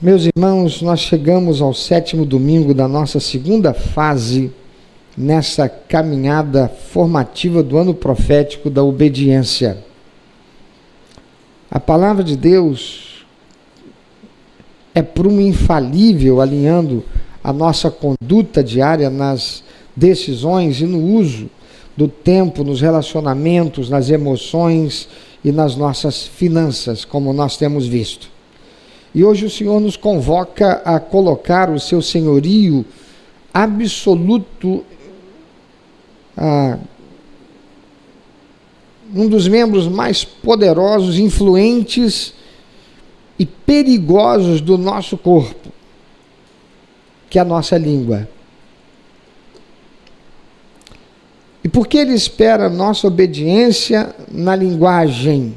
Meus irmãos, nós chegamos ao 7º domingo da nossa segunda fase nessa caminhada formativa do ano profético da obediência. A palavra de Deus é prumo infalível, alinhando a nossa conduta diária nas decisões e no uso do tempo, nos relacionamentos, nas emoções e nas nossas finanças, como nós temos visto. E hoje o Senhor nos convoca a colocar o seu senhorio absoluto, um dos membros mais poderosos, influentes e perigosos do nosso corpo, que é a nossa língua. E por que Ele espera nossa obediência na linguagem?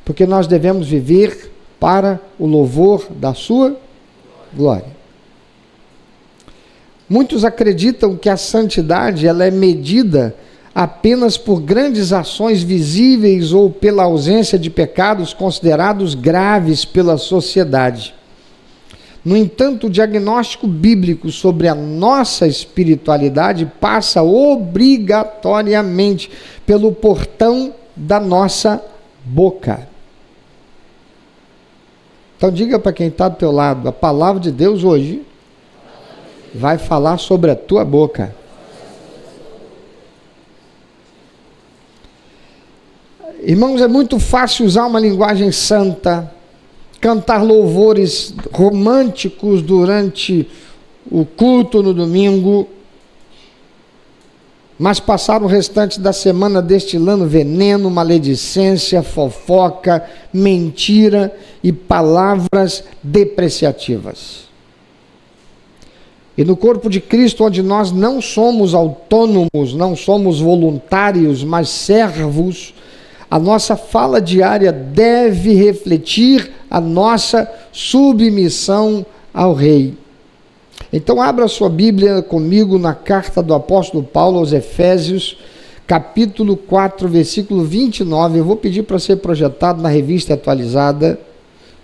Porque nós devemos viver para o louvor da sua glória. Muitos acreditam que a santidade ela é medida apenas por grandes ações visíveis ou pela ausência de pecados considerados graves pela sociedade. No entanto, o diagnóstico bíblico sobre a nossa espiritualidade passa obrigatoriamente pelo portão da nossa boca. Então diga para quem está do teu lado, a palavra de Deus hoje vai falar sobre a tua boca. Irmãos, é muito fácil usar uma linguagem santa, cantar louvores românticos durante o culto no domingo, mas passar o restante da semana destilando veneno, maledicência, fofoca, mentira e palavras depreciativas. E no corpo de Cristo, onde nós não somos autônomos, não somos voluntários, mas servos, a nossa fala diária deve refletir a nossa submissão ao Rei. Então abra sua Bíblia comigo na carta do apóstolo Paulo aos Efésios, capítulo 4, versículo 29. Eu vou pedir para ser projetado na revista atualizada,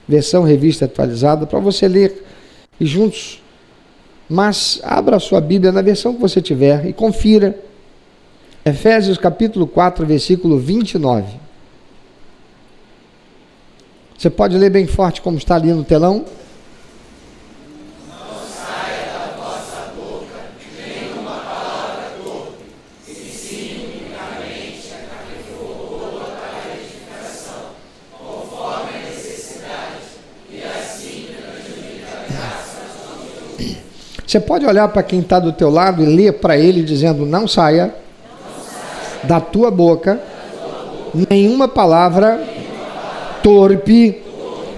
versão revista atualizada, para você ler e juntos. Mas abra sua Bíblia na versão que você tiver e confira. Efésios capítulo 4, versículo 29. Você pode ler bem forte como está ali no telão? Você pode olhar para quem está do teu lado e ler para ele dizendo, não saia da tua boca nenhuma palavra torpe,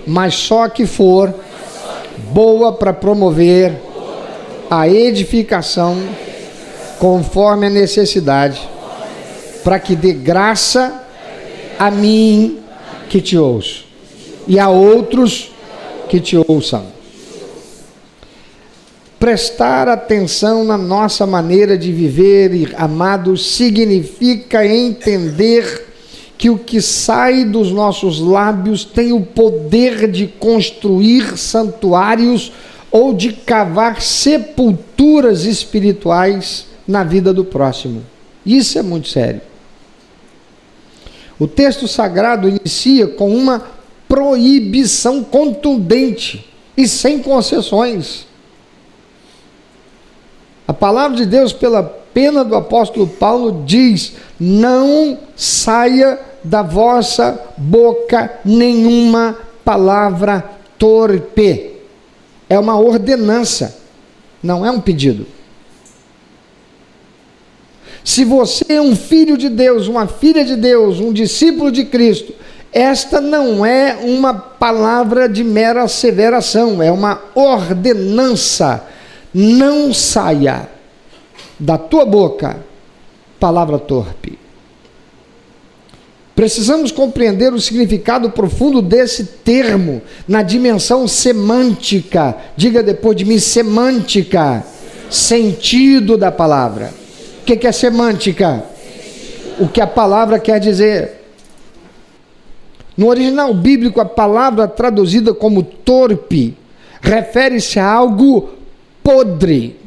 mas só que for boa para promover a edificação conforme a necessidade, para que dê graça a mim que te ouço e a outros que te ouçam. Prestar atenção na nossa maneira de viver, amados, significa entender que o que sai dos nossos lábios tem o poder de construir santuários ou de cavar sepulturas espirituais na vida do próximo. Isso é muito sério. O texto sagrado inicia com uma proibição contundente e sem concessões. A palavra de Deus, pela pena do apóstolo Paulo, diz: não saia da vossa boca nenhuma palavra torpe. É uma ordenança, não é um pedido. Se você é um filho de Deus, uma filha de Deus, um discípulo de Cristo, esta não é uma palavra de mera asseveração, é uma ordenança. Não saia da tua boca palavra torpe. Precisamos compreender o significado profundo desse termo na dimensão semântica. Diga depois de mim, semântica. Sentido da palavra. O que é semântica? O que a palavra quer dizer. No original bíblico, a palavra traduzida como torpe refere-se a algo podre.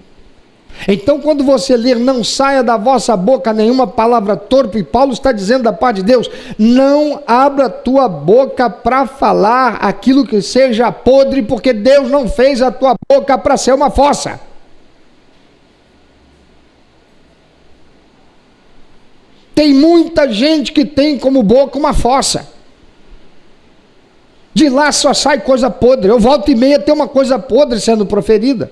Então, quando você ler, não saia da vossa boca nenhuma palavra torpe, Paulo está dizendo da parte de Deus, não abra tua boca para falar aquilo que seja podre, porque Deus não fez a tua boca para ser uma fossa. Tem muita gente que tem como boca uma fossa. De lá só sai coisa podre. Eu volto e meia tem uma coisa podre sendo proferida.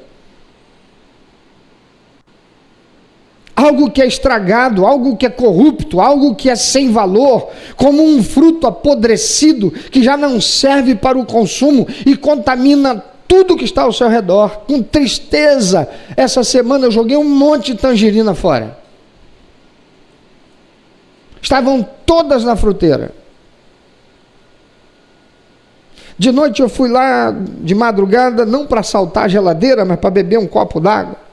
Algo que é estragado, algo que é corrupto, algo que é sem valor, como um fruto apodrecido que já não serve para o consumo e contamina tudo que está ao seu redor. Com tristeza, essa semana eu joguei um monte de tangerina fora. Estavam todas na fruteira. De noite eu fui lá de madrugada, não para assaltar a geladeira, mas para beber um copo d'água.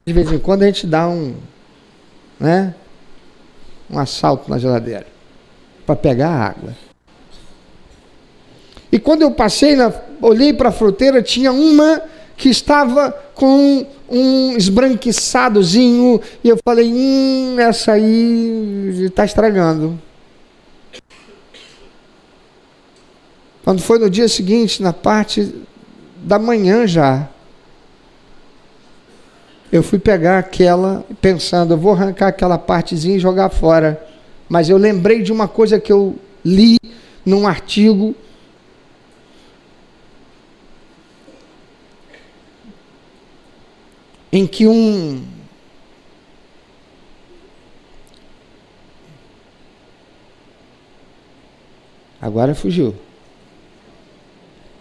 De vez em quando a gente dá um assalto na geladeira para pegar água. E quando eu passei, olhei para a fruteira, tinha uma que estava com um esbranquiçadozinho, e eu falei, essa aí está estragando. Quando foi no dia seguinte, na parte da manhã já, eu fui pegar aquela, pensando, eu vou arrancar aquela partezinha e jogar fora. Mas eu lembrei de uma coisa que eu li num artigo, em que agora fugiu.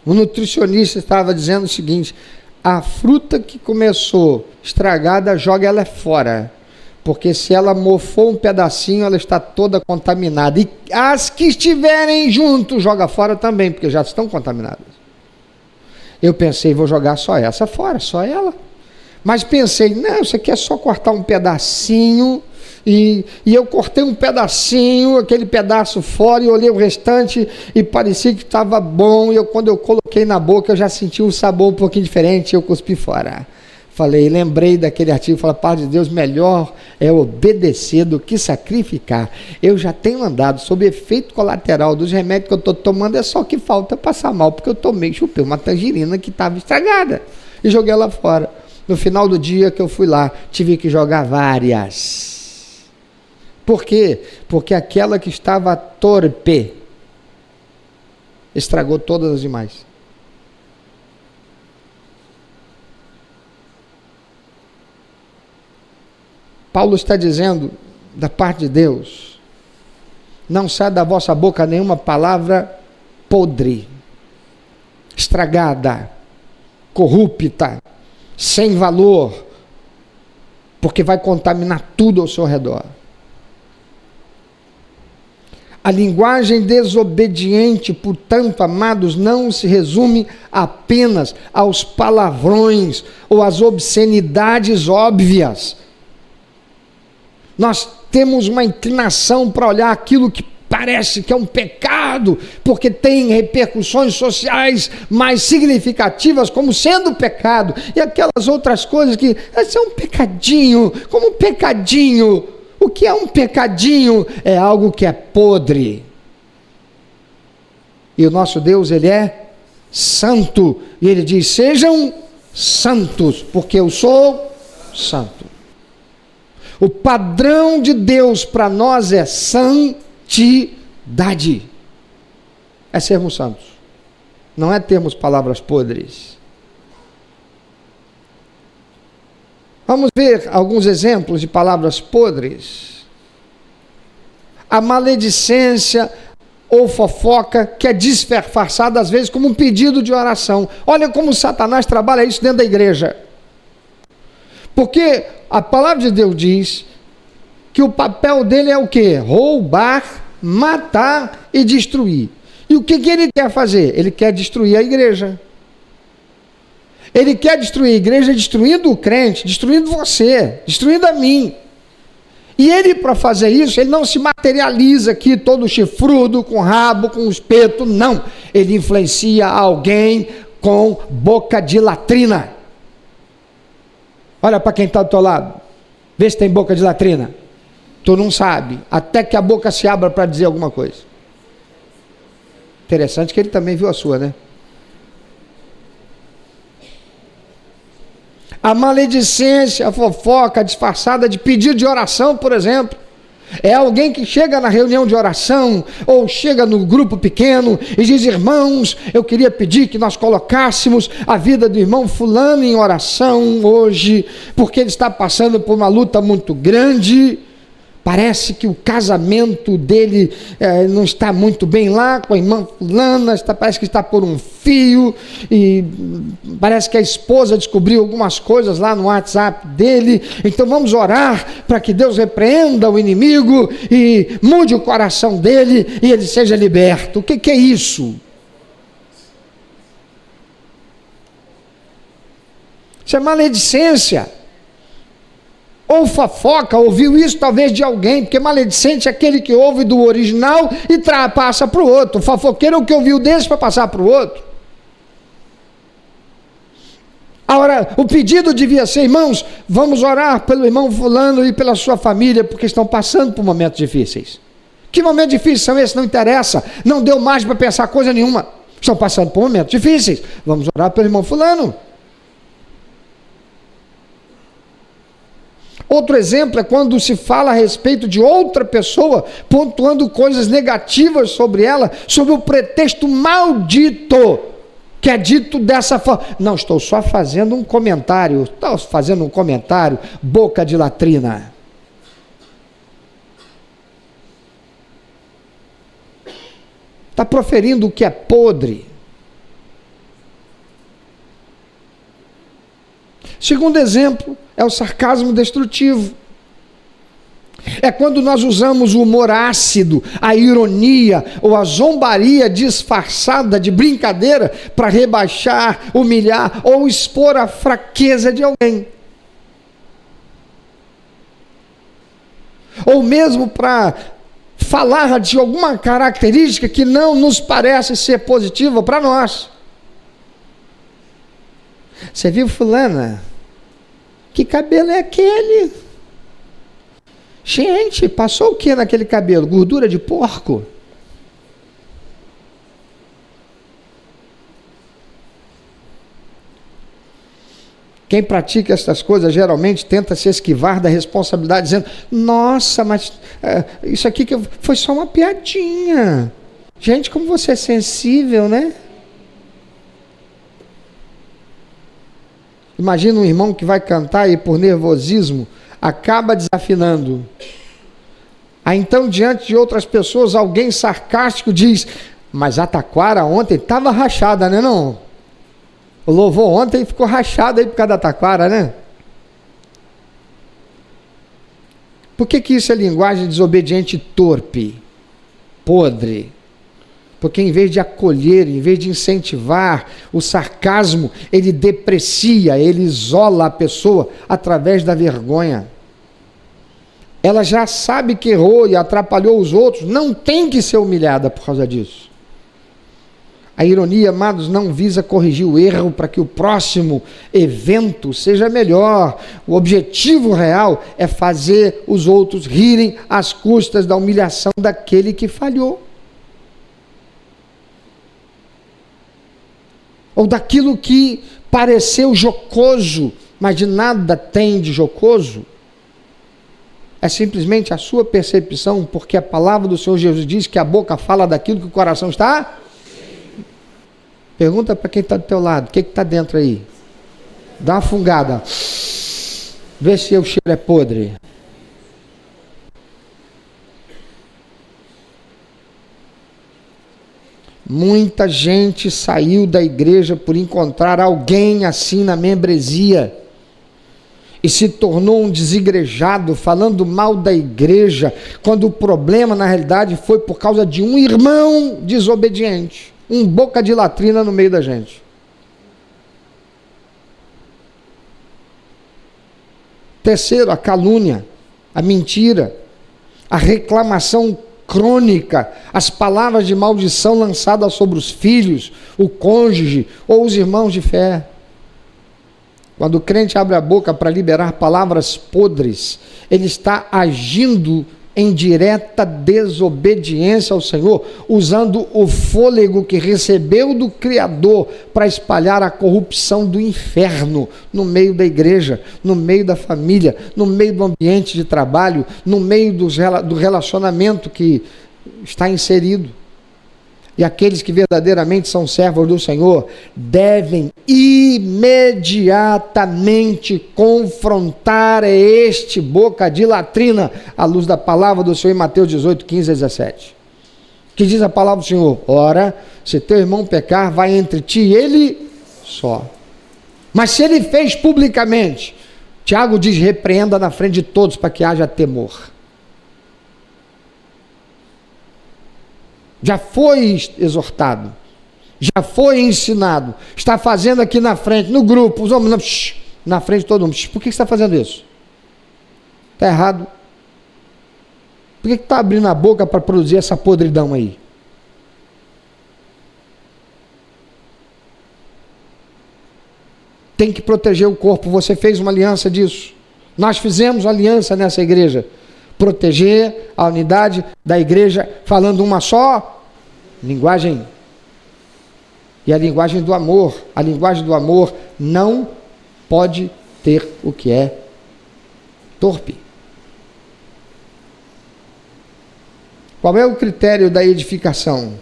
O nutricionista estava dizendo o seguinte: a fruta que começou estragada, joga ela fora, porque se ela mofou um pedacinho, ela está toda contaminada, e as que estiverem junto, joga fora também, porque já estão contaminadas. Eu pensei, vou jogar só essa fora, só ela. Mas pensei, não, isso aqui é só cortar um pedacinho, e eu cortei um pedacinho, aquele pedaço fora, e olhei o restante, e parecia que estava bom, e quando eu coloquei na boca, eu já senti um sabor um pouquinho diferente, e eu cuspi fora. Falei, lembrei daquele artigo, falei, Pai de Deus, melhor é obedecer do que sacrificar. Eu já tenho andado sob efeito colateral dos remédios que eu estou tomando, é só que falta passar mal, porque eu chupei uma tangerina que estava estragada, e joguei ela fora. No final do dia que eu fui lá, tive que jogar várias. Por quê? Porque aquela que estava torpe estragou todas as demais. Paulo está dizendo, da parte de Deus, não sai da vossa boca nenhuma palavra podre, estragada, corrupta, sem valor, porque vai contaminar tudo ao seu redor. A linguagem desobediente, portanto, amados, não se resume apenas aos palavrões ou às obscenidades óbvias. Nós temos uma inclinação para olhar aquilo que parece que é um pecado, porque tem repercussões sociais mais significativas como sendo pecado, e aquelas outras coisas que são um pecadinho, como um pecadinho. O que é um pecadinho? É algo que é podre. E o nosso Deus, Ele é santo, e Ele diz, sejam santos, porque eu sou santo. O padrão de Deus para nós é santidade. É sermos santos. Não é termos palavras podres. Vamos ver alguns exemplos de palavras podres. A maledicência ou fofoca, que é disfarçada às vezes como um pedido de oração. Olha como Satanás trabalha isso dentro da igreja. Porque a palavra de Deus diz que o papel dele é o quê? Roubar, matar e destruir. E o que ele quer fazer? Ele quer destruir a igreja. Ele quer destruir a igreja destruindo o crente, destruindo você, destruindo a mim. E ele, para fazer isso, ele não se materializa aqui todo chifrudo, com rabo, com espeto, não. Ele influencia alguém com boca de latrina. Olha para quem está do teu lado, vê se tem boca de latrina. Tu não sabe, até que a boca se abra para dizer alguma coisa. Interessante que ele também viu a sua, né? A maledicência, a fofoca disfarçada de pedido de oração, por exemplo, é alguém que chega na reunião de oração ou chega no grupo pequeno e diz: irmãos, eu queria pedir que nós colocássemos a vida do irmão fulano em oração hoje, porque ele está passando por uma luta muito grande. Parece que o casamento dele não está muito bem lá com a irmã fulana, parece que está por um fio, e parece que a esposa descobriu algumas coisas lá no WhatsApp dele. Então vamos orar para que Deus repreenda o inimigo e mude o coração dele e ele seja liberto. O que é isso? Isso é maledicência. Ou fofoca, ouviu isso talvez de alguém, porque maledicente é aquele que ouve do original e passa para o outro. O fofoqueiro é o que ouviu desse para passar para o outro. Agora, o pedido devia ser: irmãos, vamos orar pelo irmão fulano e pela sua família, porque estão passando por momentos difíceis. Que momentos difíceis são esses? Não interessa, não deu mais para pensar coisa nenhuma. Estão passando por momentos difíceis, vamos orar pelo irmão fulano. Outro exemplo é quando se fala a respeito de outra pessoa, pontuando coisas negativas sobre ela, sob o pretexto maldito, que é dito dessa forma. Não, estou só fazendo um comentário, boca de latrina. Está proferindo o que é podre. Segundo exemplo é o sarcasmo destrutivo. É quando nós usamos o humor ácido, a ironia ou a zombaria disfarçada de brincadeira para rebaixar, humilhar ou expor a fraqueza de alguém. Ou mesmo para falar de alguma característica que não nos parece ser positiva para nós. Você viu fulana? Que cabelo é aquele? Gente, passou o que naquele cabelo? Gordura de porco? Quem pratica essas coisas geralmente tenta se esquivar da responsabilidade, dizendo: nossa, mas isso aqui foi só uma piadinha. Gente, como você é sensível, né? Imagina um irmão que vai cantar e por nervosismo acaba desafinando. Aí então, diante de outras pessoas, alguém sarcástico diz: mas a taquara ontem estava rachada, né não? O louvor ontem ficou rachado aí por causa da taquara, né? Por que isso é linguagem desobediente torpe, podre? Porque em vez de acolher, em vez de incentivar, o sarcasmo, ele deprecia, ele isola a pessoa através da vergonha. Ela já sabe que errou e atrapalhou os outros, não tem que ser humilhada por causa disso. A ironia, amados, não visa corrigir o erro para que o próximo evento seja melhor. O objetivo real é fazer os outros rirem às custas da humilhação daquele que falhou. Ou daquilo que pareceu jocoso, mas de nada tem de jocoso. É simplesmente a sua percepção, porque a palavra do Senhor Jesus diz que a boca fala daquilo que o coração está. Pergunta para quem está do teu lado: o que está dentro aí? Dá uma fungada, vê se o cheiro é podre. Muita gente saiu da igreja por encontrar alguém assim na membresia e se tornou um desigrejado, falando mal da igreja, quando o problema na realidade foi por causa de um irmão desobediente, um boca de latrina no meio da gente. Terceiro, a calúnia, a mentira, a reclamação crônica, as palavras de maldição lançadas sobre os filhos, o cônjuge ou os irmãos de fé. Quando o crente abre a boca para liberar palavras podres, ele está agindo em direta desobediência ao Senhor, usando o fôlego que recebeu do Criador para espalhar a corrupção do inferno no meio da igreja, no meio da família, no meio do ambiente de trabalho, no meio do relacionamento que está inserido. E aqueles que verdadeiramente são servos do Senhor devem imediatamente confrontar este boca de latrina à luz da palavra do Senhor em Mateus 18, 15 a 17. Que diz a palavra do Senhor: ora, se teu irmão pecar, vai entre ti e ele só. Mas se ele fez publicamente, Tiago diz: repreenda na frente de todos para que haja temor. Já foi exortado, já foi ensinado, está fazendo aqui na frente, no grupo, os homens, na frente de todo mundo. Por que você está fazendo isso? Está errado. Por que está abrindo a boca para produzir essa podridão aí? Tem que proteger o corpo. Você fez uma aliança disso. Nós fizemos aliança nessa igreja. Proteger a unidade da igreja, falando uma só linguagem. E a linguagem do amor. A linguagem do amor não pode ter o que é torpe. Qual é o critério da edificação?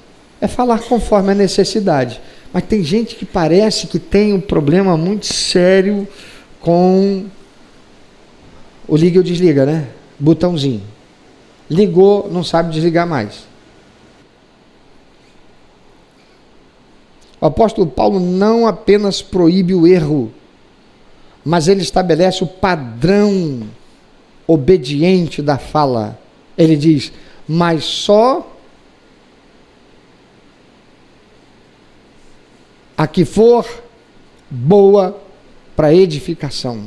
É falar conforme a necessidade. Mas tem gente que parece que tem um problema muito sério com o liga ou desliga, né? Botãozinho. Ligou, não sabe desligar mais. O apóstolo Paulo não apenas proíbe o erro, mas ele estabelece o padrão obediente da fala. Ele diz: mas só a que for boa para edificação.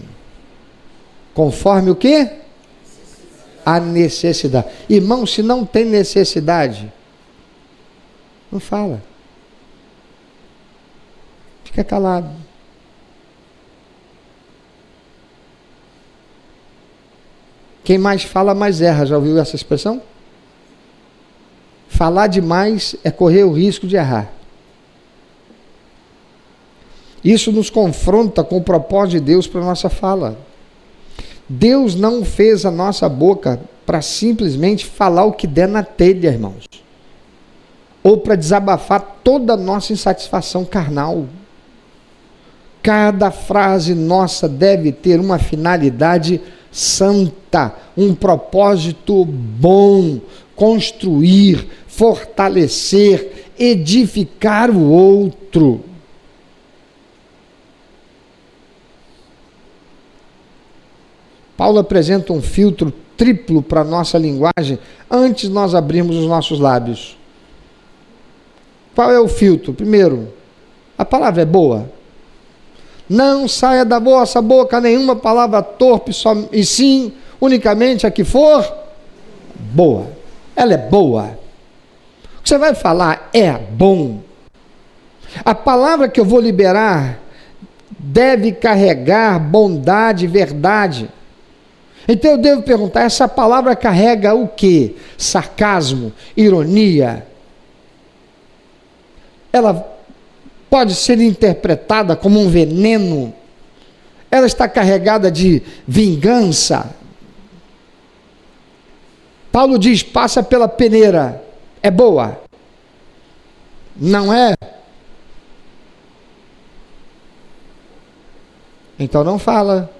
Conforme o quê? A necessidade. Irmão, se não tem necessidade, não fala. Fica calado. Quem mais fala, mais erra. Já ouviu essa expressão? Falar demais é correr o risco de errar. Isso nos confronta com o propósito de Deus para a nossa fala. Deus não fez a nossa boca para simplesmente falar o que der na telha, irmãos. Ou para desabafar toda a nossa insatisfação carnal. Cada frase nossa deve ter uma finalidade santa, um propósito bom, construir, fortalecer, edificar o outro. Paulo apresenta um filtro triplo para a nossa linguagem antes de nós abrirmos os nossos lábios. Qual é o filtro? Primeiro, a palavra é boa. Não saia da vossa boca nenhuma palavra torpe, e sim, unicamente a que for boa. Ela é boa. O que você vai falar é bom. A palavra que eu vou liberar deve carregar bondade e verdade. Então eu devo perguntar, essa palavra carrega o quê? Sarcasmo, ironia. Ela pode ser interpretada como um veneno. Ela está carregada de vingança. Paulo diz, passa pela peneira. É boa? Não é? Então não fala.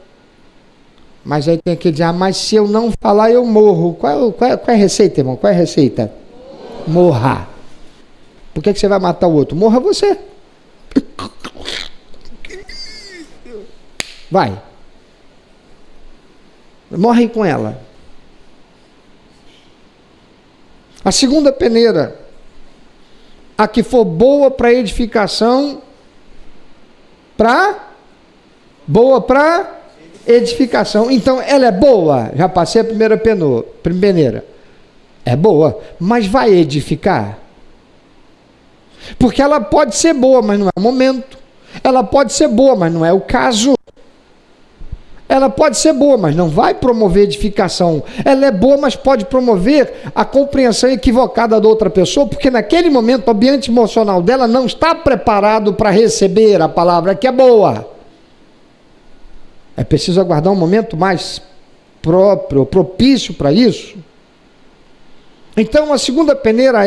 Mas aí tem que dizer, mas se eu não falar, eu morro. Qual é a receita, irmão? Qual é a receita? Morra. Por que você vai matar o outro? Morra você. Vai. Morre com ela. A segunda peneira. A que for boa para edificação, boa para edificação. Então, ela é boa. Já passei a primeira peneira. É boa, mas vai edificar? Porque ela pode ser boa, mas não é o momento. Ela pode ser boa, mas não é o caso. Ela pode ser boa, mas não vai promover edificação. Ela é boa, mas pode promover a compreensão equivocada da outra pessoa, porque naquele momento o ambiente emocional dela não está preparado para receber a palavra que é boa. É preciso aguardar um momento mais próprio, propício para isso. Então a segunda peneira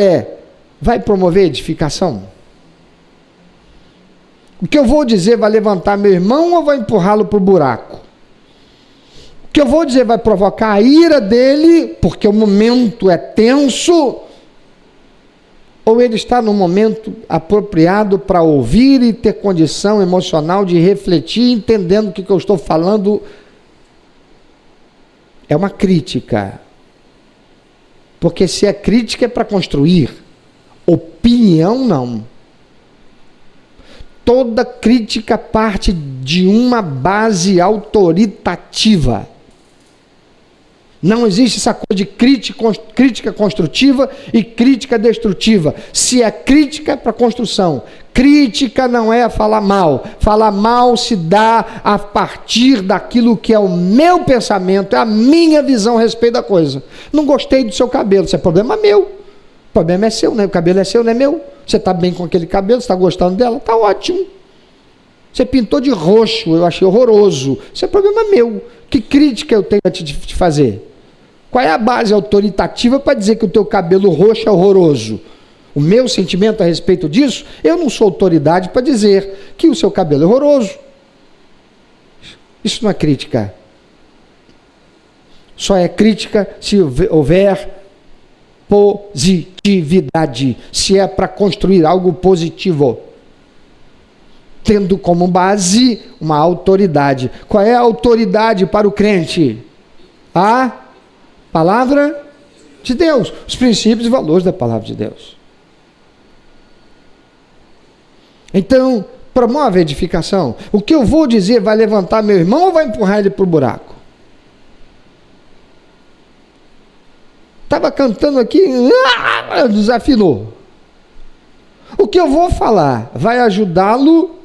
vai promover edificação? O que eu vou dizer vai levantar meu irmão ou vai empurrá-lo para o buraco? O que eu vou dizer vai provocar a ira dele, porque o momento é tenso, ou ele está no momento apropriado para ouvir e ter condição emocional de refletir, entendendo que o que eu estou falando é uma crítica. Porque se é crítica é para construir, opinião não. Toda crítica parte de uma base autoritativa. Não existe essa coisa de crítica construtiva e crítica destrutiva. Se é crítica, é para construção. Crítica não é falar mal. Falar mal se dá a partir daquilo que é o meu pensamento, é a minha visão a respeito da coisa. Não gostei do seu cabelo, isso é problema meu. O problema é seu, né? O cabelo é seu, não é meu. Você está bem com aquele cabelo, você está gostando dela, está ótimo. Você pintou de roxo, eu achei horroroso. Isso é problema meu. Que crítica eu tenho a te fazer? Qual é a base autoritativa para dizer que o teu cabelo roxo é horroroso? O meu sentimento a respeito disso, eu não sou autoridade para dizer que o seu cabelo é horroroso. Isso não é crítica. Só é crítica se houver positividade, se é para construir algo positivo, tendo como base uma autoridade. Qual é a autoridade para o crente? A palavra de Deus, os princípios e valores da palavra de Deus. Então, promove a edificação. O que eu vou dizer vai levantar meu irmão ou vai empurrar ele para o buraco? Estava cantando aqui, desafinou. O que eu vou falar vai ajudá-lo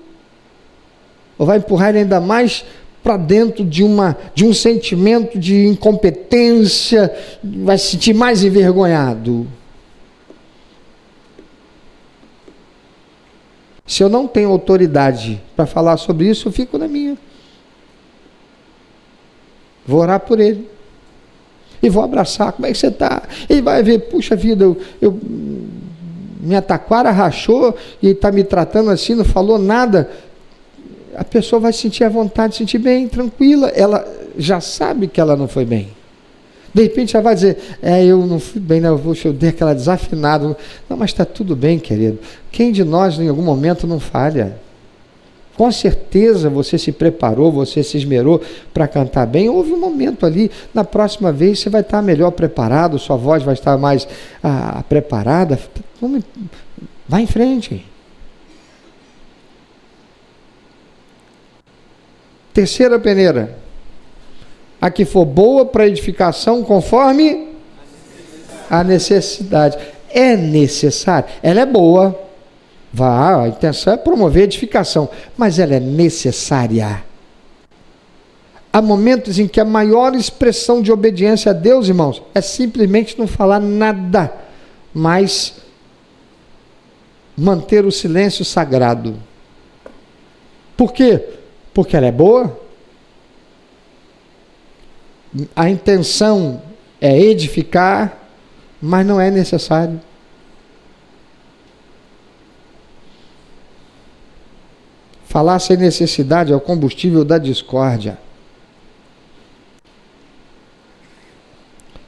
ou vai empurrar ele ainda mais para dentro de um sentimento de incompetência, vai se sentir mais envergonhado? Se eu não tenho autoridade para falar sobre isso, eu fico na minha. Vou orar por ele. E vou abraçar. Como é que você está? Ele vai ver, puxa vida, minha taquara rachou e está me tratando assim, não falou nada. A pessoa vai sentir a vontade de sentir bem, tranquila. Ela já sabe que ela não foi bem. De repente ela vai dizer, eu não fui bem, eu dei aquela desafinada. Não, mas está tudo bem, querido. Quem de nós em algum momento não falha? Com certeza você se preparou, você se esmerou para cantar bem. Houve um momento ali, na próxima vez você vai estar melhor preparado, sua voz vai estar mais preparada. Vai em frente. Terceira peneira. A que for boa para edificação conforme a necessidade. É necessário. Ela é boa. A intenção é promover a edificação. Mas ela é necessária. Há momentos em que a maior expressão de obediência a Deus, irmãos, é simplesmente não falar nada, mas manter o silêncio sagrado. Por quê? Porque ela é boa. A intenção é edificar, mas não é necessário. Falar sem necessidade é o combustível da discórdia.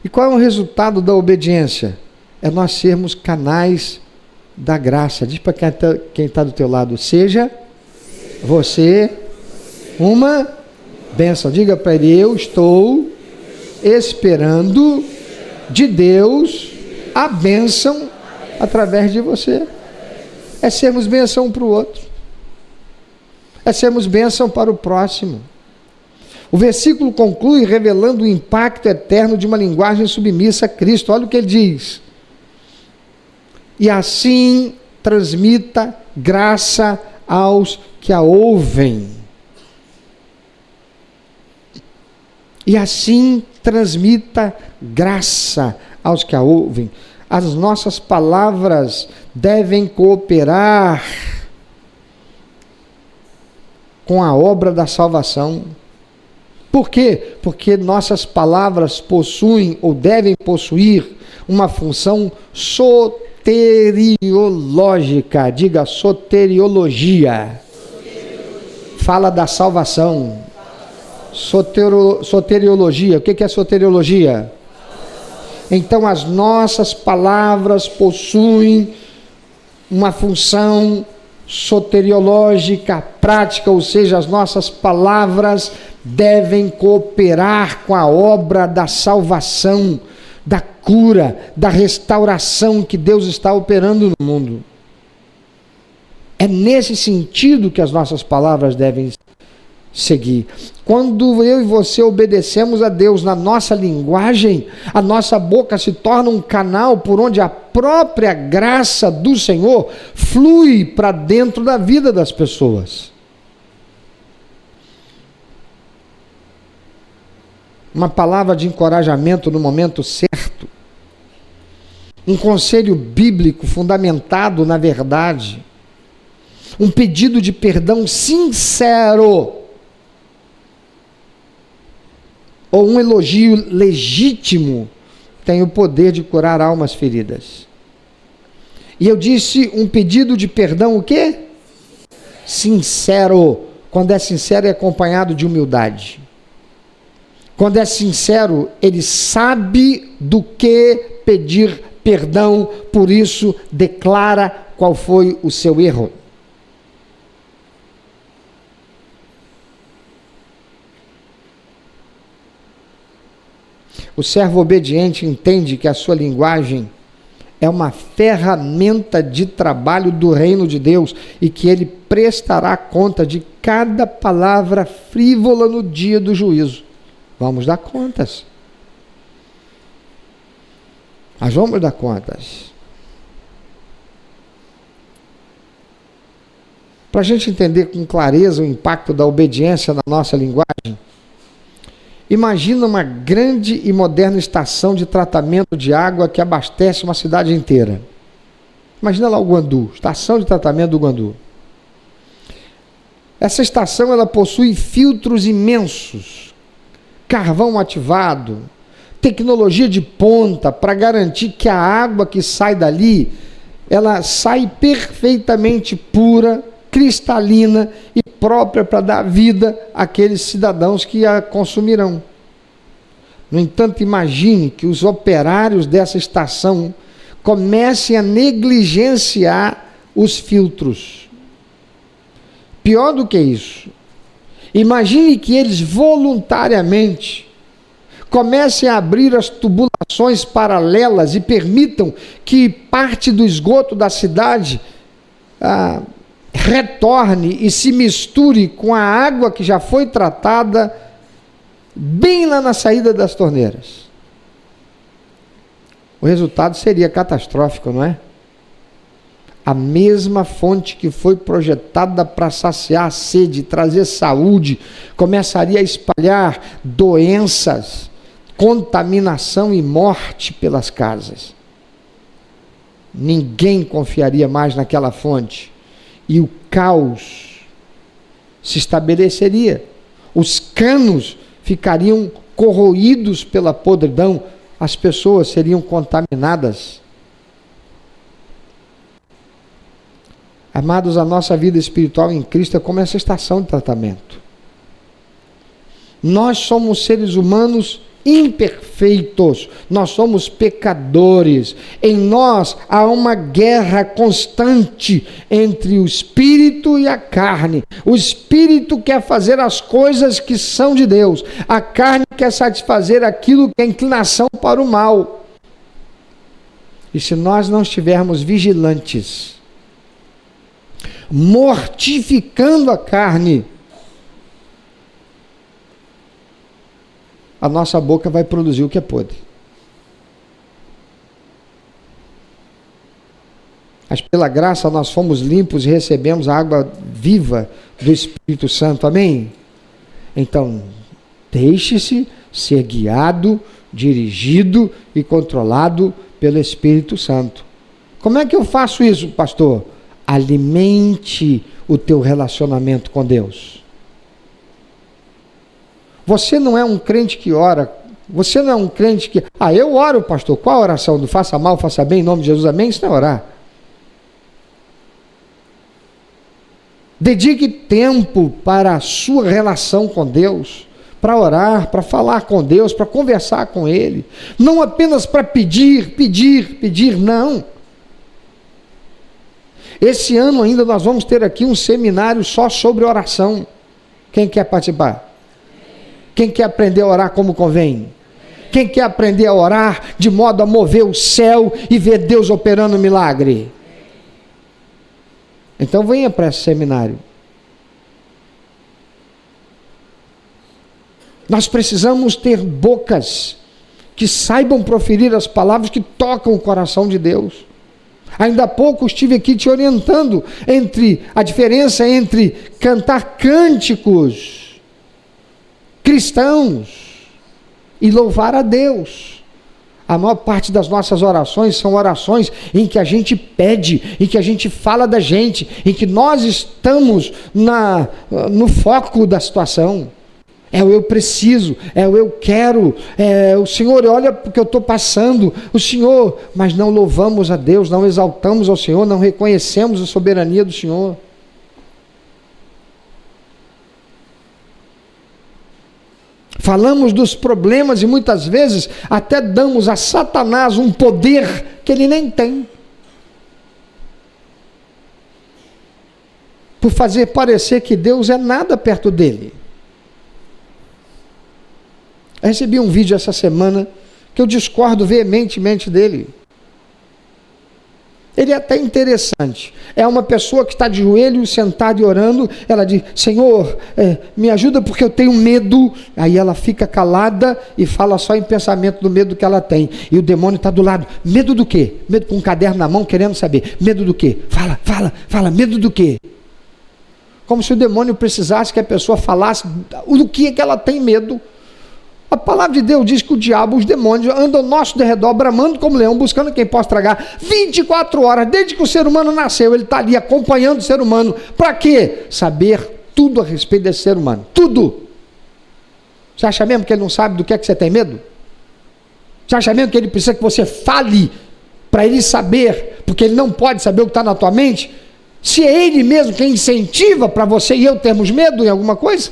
E qual é o resultado da obediência? É nós sermos canais da graça. Diz para quem está do teu lado, seja você uma bênção. Diga para ele, eu estou esperando de Deus a bênção através de você. É sermos bênção um para o outro. É sermos bênção para o próximo. O versículo conclui revelando o impacto eterno de uma linguagem submissa a Cristo. Olha o que ele diz. E assim transmita graça aos que a ouvem. E assim transmita graça aos que a ouvem. As nossas palavras devem cooperar com a obra da salvação. Por quê? Porque nossas palavras possuem ou devem possuir uma função soteriológica. Diga soteriologia. Fala da salvação. Soteriologia. O que é soteriologia? Então as nossas palavras possuem uma função soteriológica, prática, ou seja, as nossas palavras devem cooperar com a obra da salvação, da cura, da restauração que Deus está operando no mundo. É nesse sentido que as nossas palavras devem seguir. Quando eu e você obedecemos a Deus na nossa linguagem, a nossa boca se torna um canal por onde a própria graça do Senhor flui para dentro da vida das pessoas. Uma palavra de encorajamento no momento certo, um conselho bíblico fundamentado na verdade, um pedido de perdão sincero, ou um elogio legítimo, tem o poder de curar almas feridas. E eu disse um pedido de perdão, o quê? Sincero. Quando é sincero é acompanhado de humildade. Quando é sincero, ele sabe do que pedir perdão, por isso declara qual foi o seu erro. O servo obediente entende que a sua linguagem é uma ferramenta de trabalho do reino de Deus e que ele prestará conta de cada palavra frívola no dia do juízo. Vamos dar contas. Nós vamos dar contas. Para a gente entender com clareza o impacto da obediência na nossa linguagem, imagina uma grande e moderna estação de tratamento de água que abastece uma cidade inteira. Imagina lá o Guandu, estação de tratamento do Guandu. Essa estação ela possui filtros imensos, carvão ativado, tecnologia de ponta para garantir que a água que sai dali, ela sai perfeitamente pura, cristalina e própria para dar vida àqueles cidadãos que a consumirão. No entanto, imagine que os operários dessa estação comecem a negligenciar os filtros. Pior do que isso, imagine que eles voluntariamente comecem a abrir as tubulações paralelas e permitam que parte do esgoto da cidade retorne e se misture com a água que já foi tratada bem lá na saída das torneiras. O resultado seria catastrófico, não é? A mesma fonte que foi projetada para saciar a sede, trazer saúde, começaria a espalhar doenças, contaminação e morte pelas casas. Ninguém confiaria mais naquela fonte. E o caos se estabeleceria. Os canos ficariam corroídos pela podridão, as pessoas seriam contaminadas. Amados, a nossa vida espiritual em Cristo é como essa estação de tratamento. Nós somos seres humanos imperfeitos, nós somos pecadores, em nós há uma guerra constante entre o espírito e a carne. O espírito quer fazer as coisas que são de Deus, a carne quer satisfazer aquilo que é inclinação para o mal. E se nós não estivermos vigilantes, mortificando a carne, a nossa boca vai produzir o que é podre. Mas pela graça nós fomos limpos e recebemos a água viva do Espírito Santo. Amém? Então, deixe-se ser guiado, dirigido e controlado pelo Espírito Santo. Como é que eu faço isso, pastor? Alimente o teu relacionamento com Deus. Você não é um crente que ora. Você não é um crente que... eu oro, pastor. Qual a oração? Do faça mal, faça bem, em nome de Jesus, amém? Isso não é orar. Dedique tempo para a sua relação com Deus, para orar, para falar com Deus, para conversar com Ele. Não apenas para pedir, não. Esse ano ainda nós vamos ter aqui um seminário só sobre oração. Quem quer participar? Quem quer aprender a orar como convém? Quem quer aprender a orar de modo a mover o céu e ver Deus operando milagre? Então venha para esse seminário. Nós precisamos ter bocas que saibam proferir as palavras que tocam o coração de Deus. Ainda há pouco estive aqui te orientando entre a diferença entre cantar cânticos cristãos e louvar a Deus. A maior parte das nossas orações são orações em que a gente pede, em que a gente fala da gente, em que nós estamos no foco da situação. É o eu preciso, é o eu quero, o Senhor, olha porque eu estou passando, o Senhor, mas não louvamos a Deus, não exaltamos ao Senhor, não reconhecemos a soberania do Senhor. Falamos dos problemas e muitas vezes até damos a Satanás um poder que ele nem tem. Por fazer parecer que Deus é nada perto dele. Eu recebi um vídeo essa semana que eu discordo veementemente dele. Ele é até interessante. É uma pessoa que está de joelho, sentada e orando. Ela diz: Senhor, me ajuda porque eu tenho medo. Aí ela fica calada e fala só em pensamento do medo que ela tem. E o demônio está do lado. Medo do quê? Medo, com um caderno na mão, querendo saber. Medo do quê? Fala. Medo do quê? Como se o demônio precisasse que a pessoa falasse do que é que ela tem medo. A palavra de Deus diz que o diabo, os demônios, andam ao nosso derredor, bramando como leão, buscando quem possa tragar, 24 horas, desde que o ser humano nasceu, ele está ali acompanhando o ser humano. Para quê? Saber tudo a respeito desse ser humano. Tudo. Você acha mesmo que ele não sabe do que é que você tem medo? Você acha mesmo que ele precisa que você fale para ele saber, porque ele não pode saber o que está na tua mente? Se é ele mesmo quem incentiva para você e eu termos medo em alguma coisa?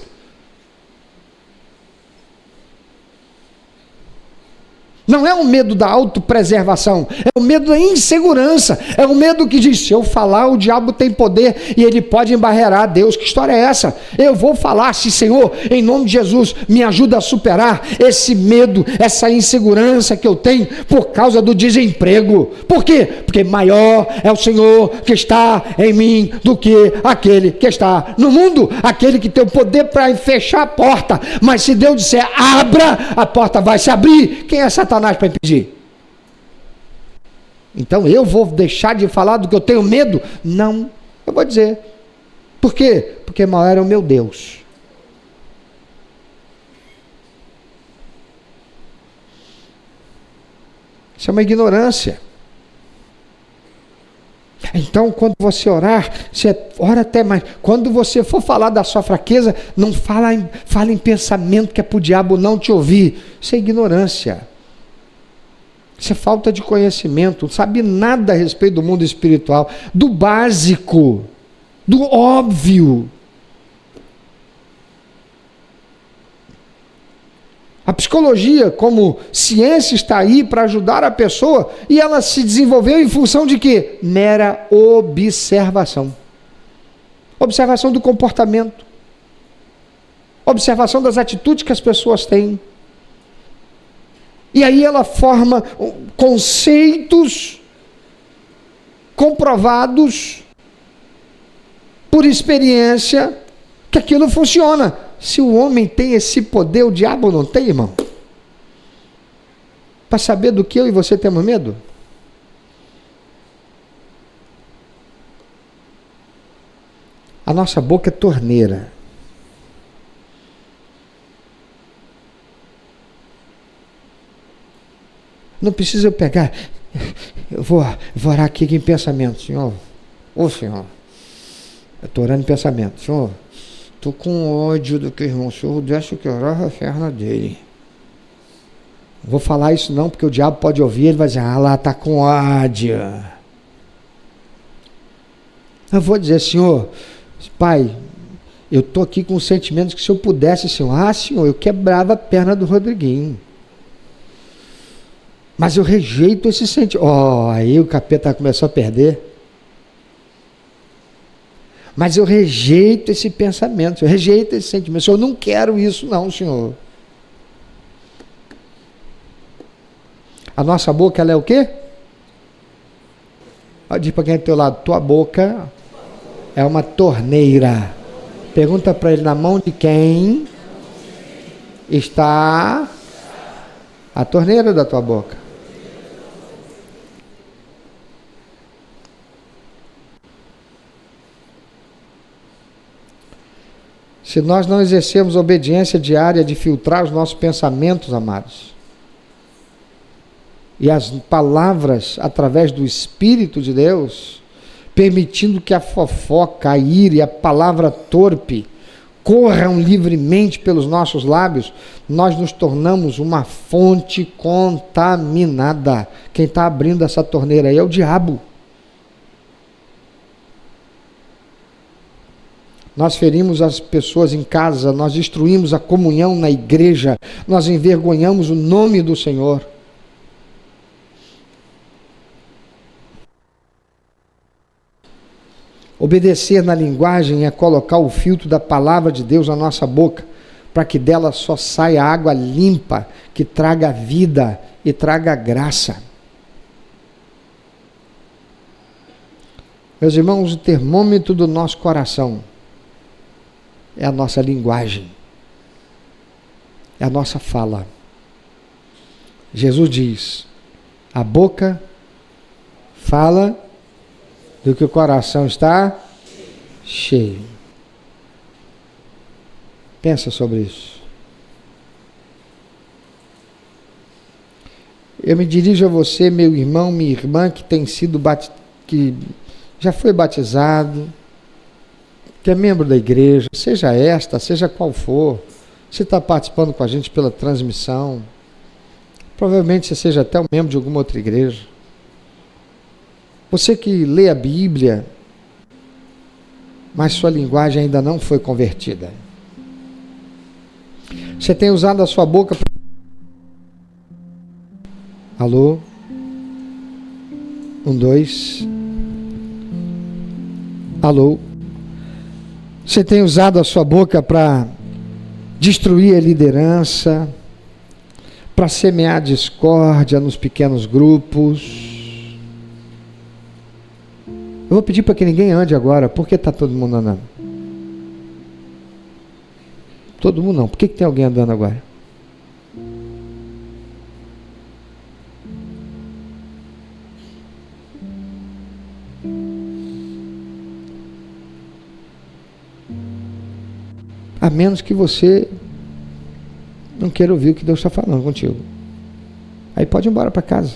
Não é o medo da autopreservação, é o medo da insegurança, é o medo que diz: se eu falar, o diabo tem poder e ele pode embarrear Deus. Que história é essa? Eu vou falar, se Senhor, em nome de Jesus, me ajuda a superar esse medo, essa insegurança que eu tenho por causa do desemprego. Por quê? Porque maior é o Senhor que está em mim do que aquele que está no mundo, aquele que tem o poder para fechar a porta, mas se Deus disser abra, a porta vai se abrir. Quem é Satanás para impedir? Então eu vou deixar de falar do que eu tenho medo? Não, eu vou dizer. Por quê? Porque maior é o meu Deus. Isso é uma ignorância. Então, quando você orar, você ora até mais. Quando você for falar da sua fraqueza, não fala em pensamento que é para o diabo não te ouvir. Isso é ignorância. Isso é falta de conhecimento. Não sabe nada a respeito do mundo espiritual, do básico, do óbvio. A psicologia, como ciência, está aí para ajudar a pessoa, e ela se desenvolveu em função de quê? Mera observação. Observação do comportamento. Observação das atitudes que as pessoas têm. E aí ela forma conceitos comprovados por experiência que aquilo funciona. Se o homem tem esse poder, o diabo não tem, irmão. Para saber do que eu e você temos medo? A nossa boca é torneira. Não precisa eu pegar. Eu vou orar aqui em pensamento. Senhor, Senhor, eu estou orando em pensamento. Senhor, estou com ódio do que o irmão. Senhor, deixa que orar a perna dele. Não vou falar isso não, porque o diabo pode ouvir, ele vai dizer, lá está com ódio. Eu vou dizer, Senhor, Pai, eu estou aqui com sentimentos que se eu pudesse, Senhor, Senhor, eu quebrava a perna do Rodriguinho. Mas eu rejeito esse sentimento. Aí o capeta começou a perder. Mas eu rejeito esse pensamento, eu rejeito esse sentimento. Senhor, eu não quero isso não, Senhor. A nossa boca, ela é o quê? Diz para quem é do teu lado, tua boca é uma torneira. Pergunta para ele, na mão de quem está a torneira da tua boca? Se nós não exercermos a obediência diária de filtrar os nossos pensamentos, amados, e as palavras através do Espírito de Deus, permitindo que a fofoca, a ira e a palavra torpe corram livremente pelos nossos lábios, nós nos tornamos uma fonte contaminada. Quem está abrindo essa torneira aí é o diabo. Nós ferimos as pessoas em casa, nós destruímos a comunhão na igreja, nós envergonhamos o nome do Senhor. Obedecer na linguagem é colocar o filtro da palavra de Deus na nossa boca, para que dela só saia água limpa, que traga vida e traga graça. Meus irmãos, o termômetro do nosso coração é a nossa linguagem, é a nossa fala. Jesus diz, a boca fala do que o coração está cheio. Pensa sobre isso. Eu me dirijo a você, meu irmão, minha irmã, que tem sido que já foi batizado, que é membro da igreja, seja esta, seja qual for, você está participando com a gente pela transmissão, provavelmente você seja até um membro de alguma outra igreja. Você que lê a Bíblia, mas sua linguagem ainda não foi convertida. Você tem usado a sua boca para... Alô? 1, 2. Alô? Você tem usado a sua boca para destruir a liderança, para semear discórdia nos pequenos grupos. Eu vou pedir para que ninguém ande agora. Por que está todo mundo andando? Todo mundo não. Por que tem alguém andando agora? A menos que você não queira ouvir o que Deus está falando contigo. Aí pode ir embora para casa.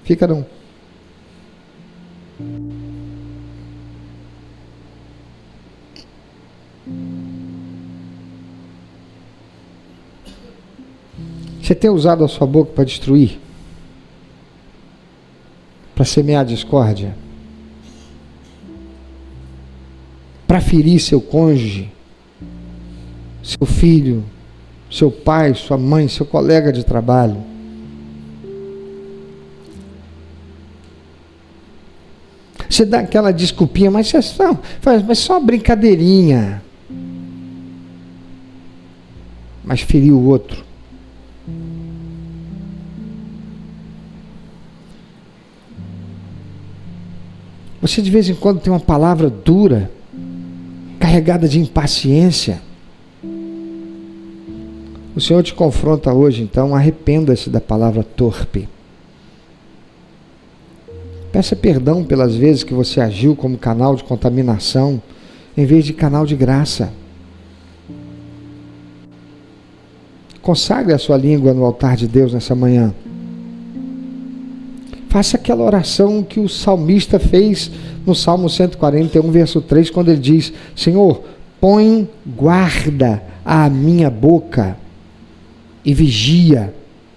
Fica não. Você tem usado a sua boca para destruir? Para semear discórdia? Para ferir seu cônjuge? Seu filho? Seu pai? Sua mãe? Seu colega de trabalho? Você dá aquela desculpinha, mas é só uma brincadeirinha. Mas feriu o outro. Você de vez em quando tem uma palavra dura, carregada de impaciência. O Senhor te confronta hoje, então, arrependa-se da palavra torpe. Peça perdão pelas vezes que você agiu como canal de contaminação, em vez de canal de graça. Consagre a sua língua no altar de Deus nessa manhã. Faça aquela oração que o salmista fez no Salmo 141, verso 3, quando ele diz: Senhor, põe guarda à minha boca e vigia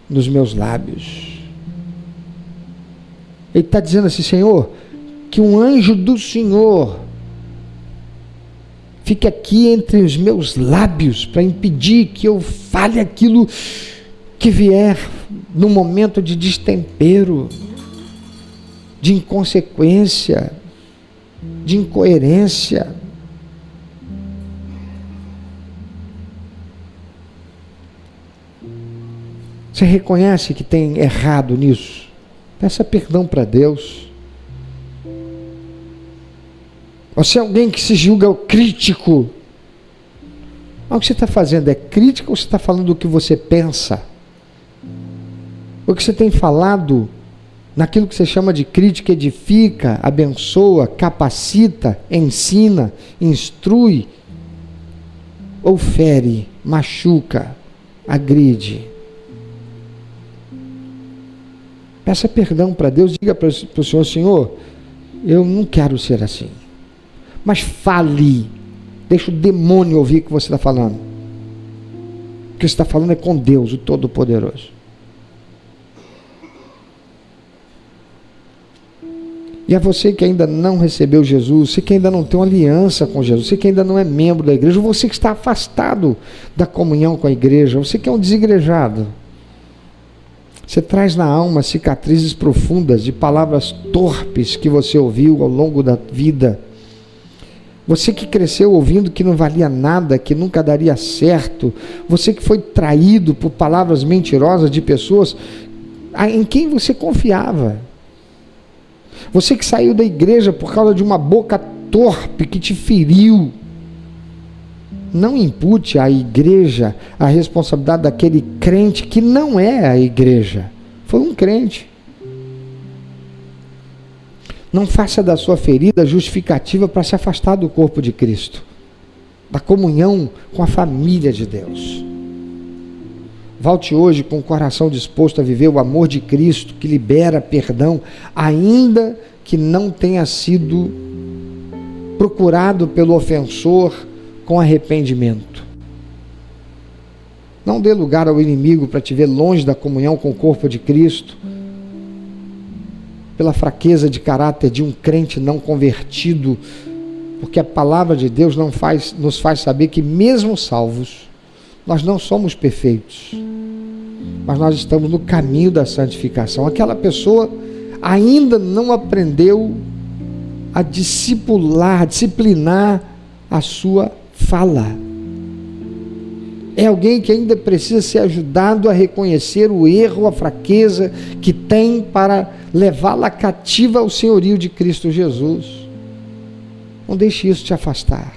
nos meus lábios. Ele está dizendo assim: Senhor, que um anjo do Senhor fique aqui entre os meus lábios para impedir que eu fale aquilo que vier no momento de destempero, de inconsequência, de incoerência. Você reconhece que tem errado nisso? Peça perdão para Deus. Você é alguém que se julga crítico. O que você está fazendo é crítica ou você está falando do que você pensa? O que você tem falado naquilo que você chama de crítica edifica, abençoa, capacita, ensina, instrui ou fere, machuca, agride? Peça perdão para Deus, diga para o Senhor: Senhor, eu não quero ser assim. Mas fale, deixa o demônio ouvir o que você está falando. O que você está falando é com Deus, o Todo-Poderoso. E a você que ainda não recebeu Jesus, você que ainda não tem uma aliança com Jesus, você que ainda não é membro da igreja, você que está afastado da comunhão com a igreja, você que é um desigrejado, você traz na alma cicatrizes profundas de palavras torpes que você ouviu ao longo da vida. Você que cresceu ouvindo que não valia nada, que nunca daria certo. Você que foi traído por palavras mentirosas de pessoas em quem você confiava. Você que saiu da igreja por causa de uma boca torpe que te feriu. Não impute à igreja a responsabilidade daquele crente que não é a igreja. Foi um crente. Não faça da sua ferida justificativa para se afastar do corpo de Cristo, da comunhão com a família de Deus. Volte hoje com o coração disposto a viver o amor de Cristo, que libera perdão, ainda que não tenha sido procurado pelo ofensor com arrependimento. Não dê lugar ao inimigo para te ver longe da comunhão com o corpo de Cristo, pela fraqueza de caráter de um crente não convertido, porque a palavra de Deus nos faz saber que mesmo salvos, nós não somos perfeitos, mas nós estamos no caminho da santificação. Aquela pessoa ainda não aprendeu a disciplinar a sua fala. É alguém que ainda precisa ser ajudado a reconhecer o erro, a fraqueza que tem para levá-la cativa ao senhorio de Cristo Jesus. Não deixe isso te afastar.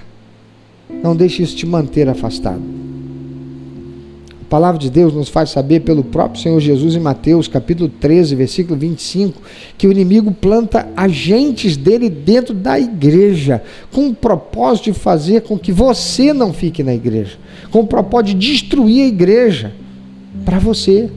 Não deixe isso te manter afastado. A palavra de Deus nos faz saber pelo próprio Senhor Jesus em Mateus capítulo 13, versículo 25, que o inimigo planta agentes dele dentro da igreja, com o propósito de fazer com que você não fique na igreja, com o propósito de destruir a igreja para você.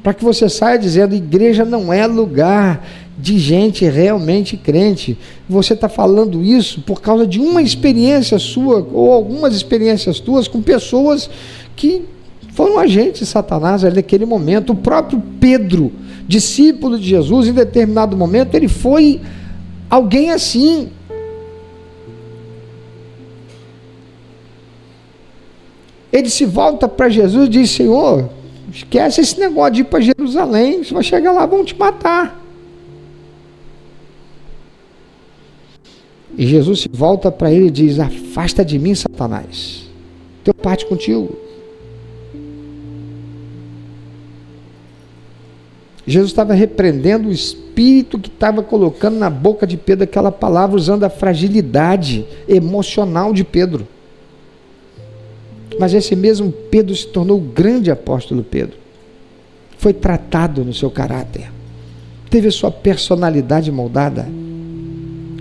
Para que você saia dizendo: igreja não é lugar de gente realmente crente. Você está falando isso por causa de uma experiência sua, ou algumas experiências tuas com pessoas que foram agentes de Satanás ali naquele momento. O próprio Pedro, discípulo de Jesus, em determinado momento, ele foi alguém assim. Ele se volta para Jesus e diz: Senhor, esquece esse negócio de ir para Jerusalém, você vai chegar lá, vão te matar. E Jesus se volta para ele e diz: afasta de mim, Satanás, teu parte contigo. Jesus estava repreendendo o espírito que estava colocando na boca de Pedro aquela palavra, usando a fragilidade emocional de Pedro. Mas esse mesmo Pedro se tornou o grande apóstolo Pedro. Foi tratado no seu caráter. Teve a sua personalidade moldada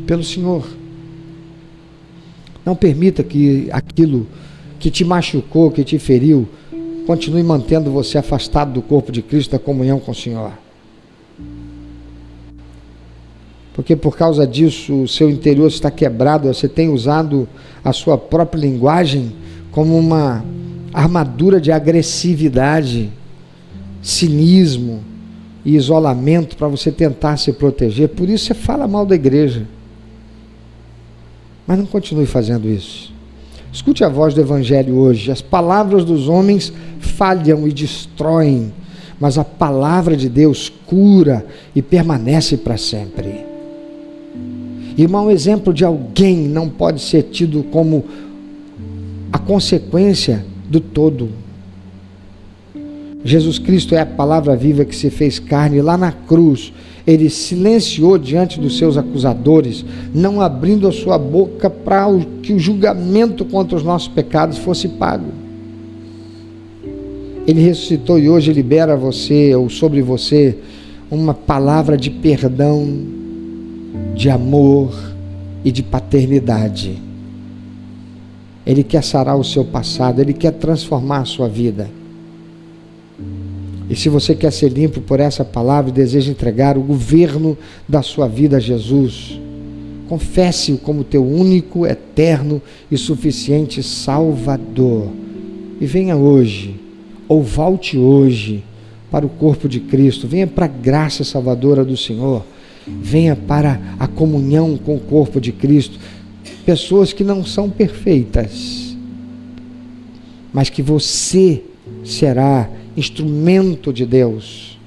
pelo Senhor. Não permita que aquilo que te machucou, que te feriu, continue mantendo você afastado do corpo de Cristo, da comunhão com o Senhor. Porque por causa disso o seu interior está quebrado, você tem usado a sua própria linguagem como uma armadura de agressividade, cinismo e isolamento para você tentar se proteger. Por isso você fala mal da igreja. Mas não continue fazendo isso. Escute a voz do Evangelho hoje. As palavras dos homens falham e destroem, mas a palavra de Deus cura e permanece para sempre. Irmão, um exemplo de alguém não pode ser tido como a consequência do todo. Jesus Cristo é a palavra viva que se fez carne. Lá na cruz, ele silenciou diante dos seus acusadores, não abrindo a sua boca para que o julgamento contra os nossos pecados fosse pago. Ele ressuscitou e hoje libera você, ou sobre você, uma palavra de perdão, de amor e de paternidade. Ele quer sarar o seu passado, ele quer transformar a sua vida. E se você quer ser limpo por essa palavra e deseja entregar o governo da sua vida a Jesus, confesse-o como teu único, eterno e suficiente Salvador. E venha hoje, ou volte hoje, para o corpo de Cristo. Venha para a graça salvadora do Senhor. Venha para a comunhão com o corpo de Cristo. Pessoas que não são perfeitas, mas que você será instrumento de Deus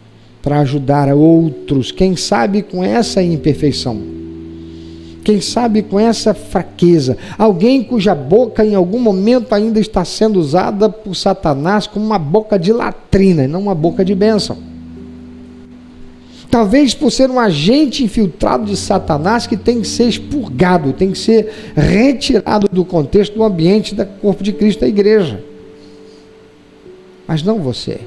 para ajudar a outros, quem sabe com essa imperfeição, quem sabe com essa fraqueza, alguém cuja boca em algum momento ainda está sendo usada por Satanás como uma boca de latrina e não uma boca de bênção. Talvez por ser um agente infiltrado de Satanás que tem que ser expurgado, tem que ser retirado do contexto do ambiente do corpo de Cristo, da igreja. Mas não você.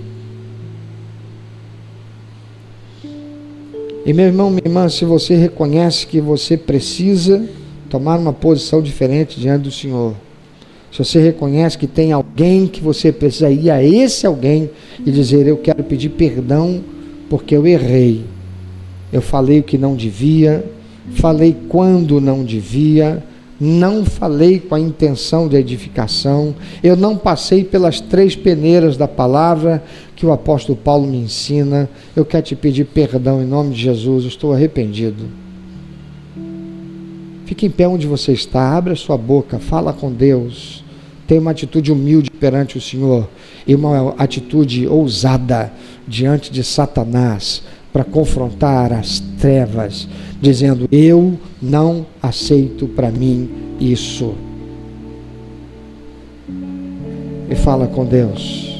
E meu irmão, minha irmã, se você reconhece que você precisa tomar uma posição diferente diante do Senhor, se você reconhece que tem alguém que você precisa ir a esse alguém e dizer: eu quero pedir perdão porque eu errei, eu falei o que não devia, falei quando não devia, não falei com a intenção de edificação, eu não passei pelas 3 peneiras da palavra que o apóstolo Paulo me ensina, eu quero te pedir perdão em nome de Jesus, eu estou arrependido. Fique em pé onde você está, abre a sua boca, fala com Deus, tenha uma atitude humilde perante o Senhor e uma atitude ousada diante de Satanás, para confrontar as trevas, dizendo: eu não aceito para mim isso. E fala com Deus.